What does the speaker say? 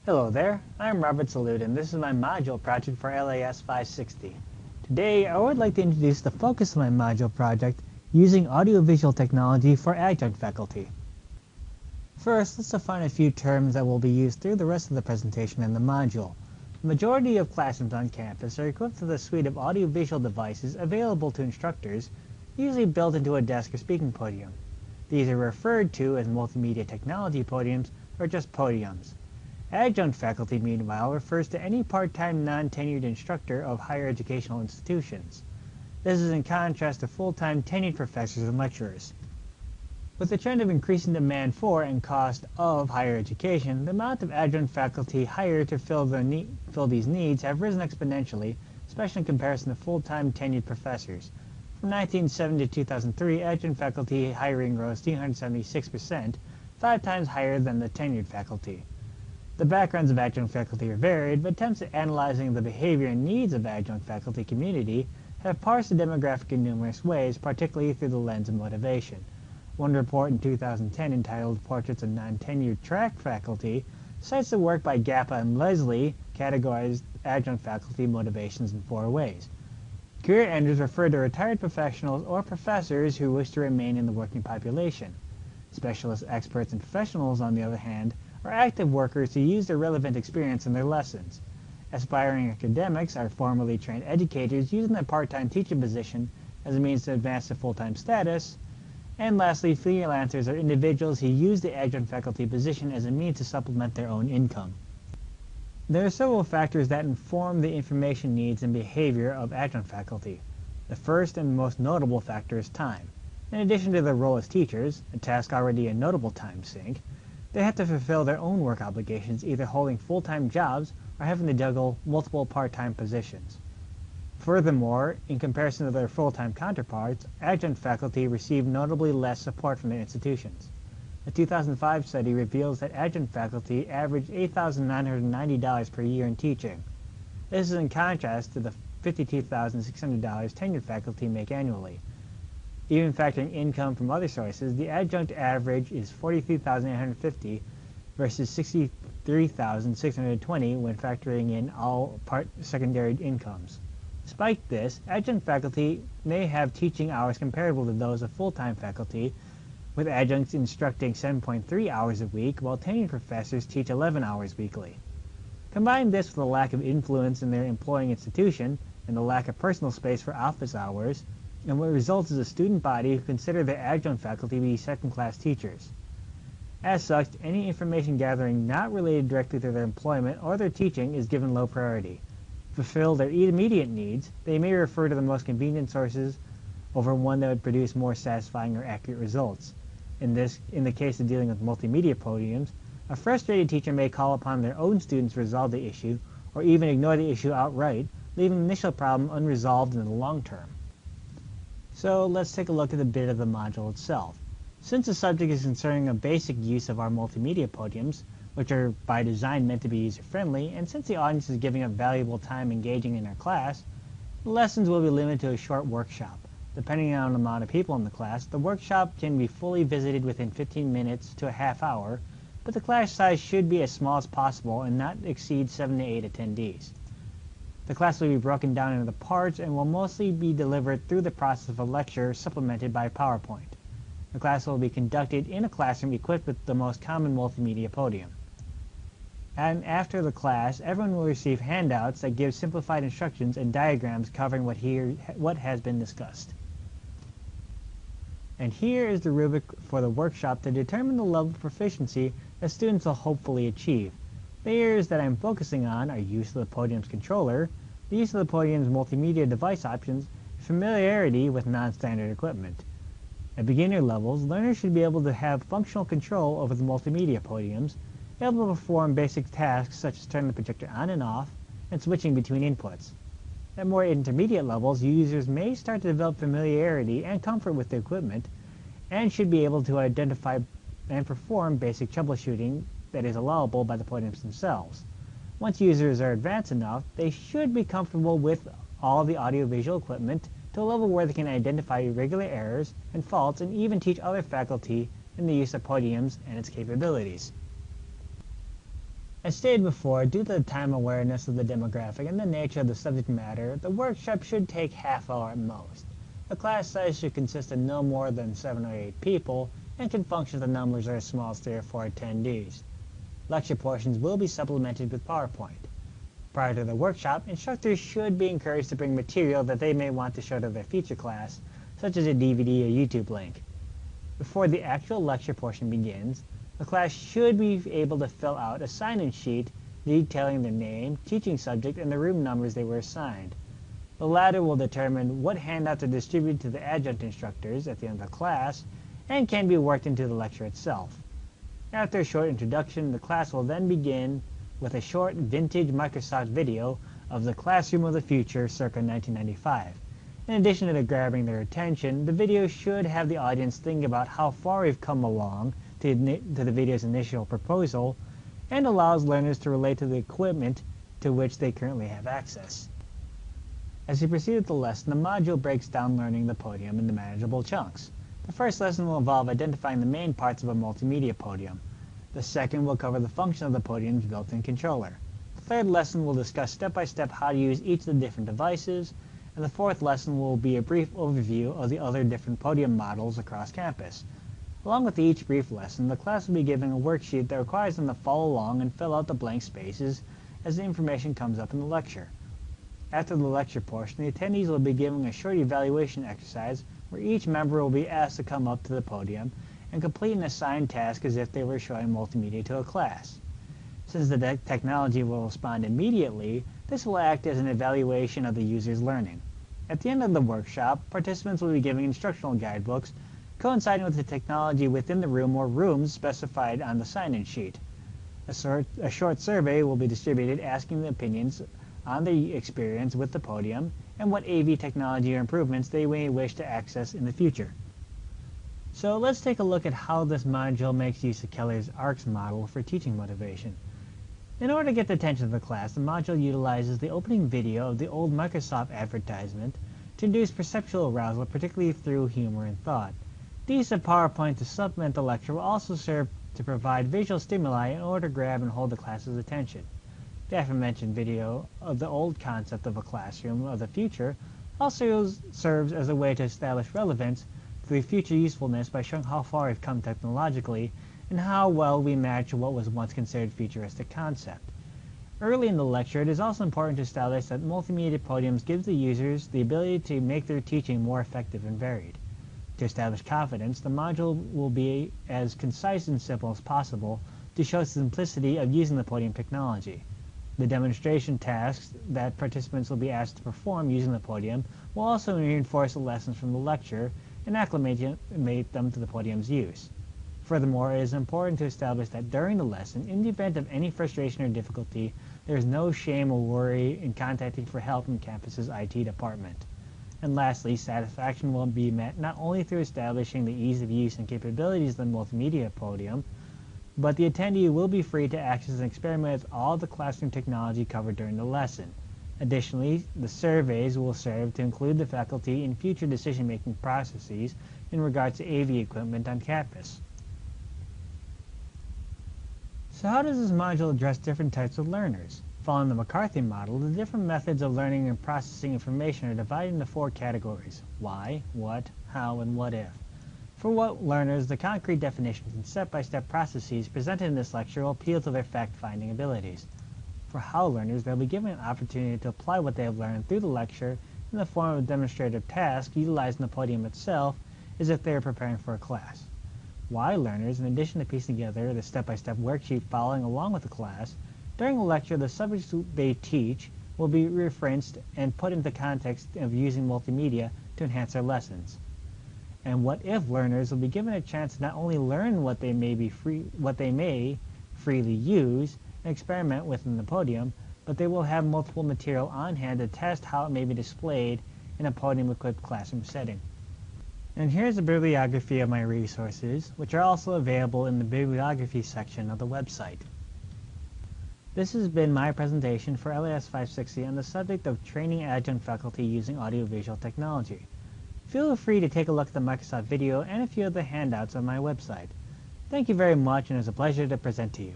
Hello there, I'm Robert Salute and this is my module project for LIS560. Today I would like to introduce the focus of my module project using audiovisual technology for adjunct faculty. First, let's define a few terms that will be used through the rest of the presentation and the module. The majority of classrooms on campus are equipped with a suite of audiovisual devices available to instructors, usually built into a desk or speaking podium. These are referred to as multimedia technology podiums or just podiums. Adjunct faculty, meanwhile, refers to any part-time non-tenured instructor of higher educational institutions. This is in contrast to full-time tenured professors and lecturers. With the trend of increasing demand for and cost of higher education, the amount of adjunct faculty hired to fill these needs have risen exponentially, especially in comparison to full-time tenured professors. From 1970 to 2003, adjunct faculty hiring rose 376%, 5 times higher than the tenured faculty. The backgrounds of adjunct faculty are varied, but attempts at analyzing the behavior and needs of adjunct faculty community have parsed the demographic in numerous ways, particularly through the lens of motivation. One report in 2010 entitled Portraits of Non-Tenured Track Faculty cites the work by Gappa and Leslie categorized adjunct faculty motivations in 4 ways. Career enders refer to retired professionals or professors who wish to remain in the working population. Specialists, experts, and professionals, on the other hand, are active workers who use their relevant experience in their lessons. Aspiring academics are formally trained educators using their part-time teaching position as a means to advance to full-time status. And lastly, freelancers are individuals who use the adjunct faculty position as a means to supplement their own income. There are several factors that inform the information needs and behavior of adjunct faculty. The first and most notable factor is time. In addition to their role as teachers, a task already a notable time sink, they have to fulfill their own work obligations, either holding full-time jobs or having to juggle multiple part-time positions. Furthermore, in comparison to their full-time counterparts, adjunct faculty receive notably less support from their institutions. A 2005 study reveals that adjunct faculty average $8,990 per year in teaching. This is in contrast to the $52,600 tenured faculty make annually. Even factoring income from other sources, the adjunct average is $43,850 versus $63,620 when factoring in all secondary incomes. Despite this, adjunct faculty may have teaching hours comparable to those of full-time faculty, with adjuncts instructing 7.3 hours a week, while tenured professors teach 11 hours weekly. Combine this with the lack of influence in their employing institution and the lack of personal space for office hours, and what results is a student body who consider their adjunct faculty to be second-class teachers. As such, any information gathering not related directly to their employment or their teaching is given low priority. To fulfill their immediate needs, they may refer to the most convenient sources over one that would produce more satisfying or accurate results. In the case of dealing with multimedia podiums, a frustrated teacher may call upon their own students to resolve the issue, or even ignore the issue outright, leaving the initial problem unresolved in the long term. So let's take a look at a bit of the module itself. Since the subject is concerning a basic use of our multimedia podiums, which are by design meant to be user-friendly, and since the audience is giving up valuable time engaging in our class, the lessons will be limited to a short workshop. Depending on the amount of people in the class, the workshop can be fully visited within 15 minutes to a half hour, but the class size should be as small as possible and not exceed 7 to 8 attendees. The class will be broken down into parts and will mostly be delivered through the process of a lecture supplemented by PowerPoint. The class will be conducted in a classroom equipped with the most common multimedia podium. And after the class, everyone will receive handouts that give simplified instructions and diagrams covering what has been discussed. And here is the rubric for the workshop to determine the level of proficiency that students will hopefully achieve. The areas that I'm focusing on are use of the podium's controller, the use of the podium's multimedia device options, familiarity with non-standard equipment. At beginner levels, learners should be able to have functional control over the multimedia podiums, able to perform basic tasks such as turning the projector on and off, and switching between inputs. At more intermediate levels, users may start to develop familiarity and comfort with the equipment, and should be able to identify and perform basic troubleshooting that is allowable by the podiums themselves. Once users are advanced enough, they should be comfortable with all the audiovisual equipment to a level where they can identify irregular errors and faults and even teach other faculty in the use of podiums and its capabilities. As stated before, due to the time awareness of the demographic and the nature of the subject matter, the workshop should take half hour at most. The class size should consist of no more than 7 or 8 people and can function if the numbers are as small as 3 or 4 attendees. Lecture portions will be supplemented with PowerPoint. Prior to the workshop, instructors should be encouraged to bring material that they may want to show to their feature class, such as a DVD or YouTube link. Before the actual lecture portion begins, the class should be able to fill out a sign-in sheet detailing their name, teaching subject, and the room numbers they were assigned. The latter will determine what handouts are distributed to the adjunct instructors at the end of the class and can be worked into the lecture itself. After a short introduction, the class will then begin with a short vintage Microsoft video of the classroom of the future circa 1995. In addition to grabbing their attention, the video should have the audience think about how far we've come along to the video's initial proposal and allows learners to relate to the equipment to which they currently have access. As we proceed with the lesson, the module breaks down learning the podium into manageable chunks. The first lesson will involve identifying the main parts of a multimedia podium. The second will cover the function of the podium's built-in controller. The third lesson will discuss step-by-step how to use each of the different devices, and the fourth lesson will be a brief overview of the other different podium models across campus. Along with each brief lesson, the class will be given a worksheet that requires them to follow along and fill out the blank spaces as the information comes up in the lecture. After the lecture portion, the attendees will be given a short evaluation exercise where each member will be asked to come up to the podium and complete an assigned task as if they were showing multimedia to a class. Since the technology will respond immediately, this will act as an evaluation of the user's learning. At the end of the workshop, participants will be given instructional guidebooks coinciding with the technology within the room or rooms specified on the sign-in sheet. A short survey will be distributed asking the opinions on the experience with the podium and what AV technology or improvements they may wish to access in the future. So let's take a look at how this module makes use of Keller's ARCS model for teaching motivation. In order to get the attention of the class, the module utilizes the opening video of the old Microsoft advertisement to induce perceptual arousal, particularly through humor and thought. The use of PowerPoint to supplement the lecture will also serve to provide visual stimuli in order to grab and hold the class's attention. The aforementioned video of the old concept of a classroom of the future also serves as a way to establish relevance to the future usefulness by showing how far we've come technologically and how well we match what was once considered futuristic concept. Early in the lecture, it is also important to establish that multimedia podiums give the users the ability to make their teaching more effective and varied. To establish confidence, the module will be as concise and simple as possible to show the simplicity of using the podium technology. The demonstration tasks that participants will be asked to perform using the podium will also reinforce the lessons from the lecture and acclimate them to the podium's use. Furthermore, it is important to establish that during the lesson, in the event of any frustration or difficulty, there is no shame or worry in contacting for help from campus's IT department. And lastly, satisfaction will be met not only through establishing the ease of use and capabilities of the multimedia podium, but the attendee will be free to access and experiment with all the classroom technology covered during the lesson. Additionally, the surveys will serve to include the faculty in future decision-making processes in regards to AV equipment on campus. So how does this module address different types of learners? Following the McCarthy model, the different methods of learning and processing information are divided into 4 categories: why, what, how, and what if. For what learners, the concrete definitions and step-by-step processes presented in this lecture will appeal to their fact-finding abilities. For how learners, they'll be given an opportunity to apply what they have learned through the lecture in the form of a demonstrative task utilizing the podium itself as if they are preparing for a class. Why learners, in addition to piecing together the step-by-step worksheet following along with the class, during the lecture the subjects they teach will be referenced and put into the context of using multimedia to enhance their lessons. And what if learners will be given a chance to not only learn what they may freely use and experiment with in the podium, but they will have multiple material on hand to test how it may be displayed in a podium-equipped classroom setting. And here's a bibliography of my resources, which are also available in the bibliography section of the website. This has been my presentation for LIS560 on the subject of training adjunct faculty using audiovisual technology. Feel free to take a look at the Microsoft video and a few of the handouts on my website. Thank you very much, and it was a pleasure to present to you.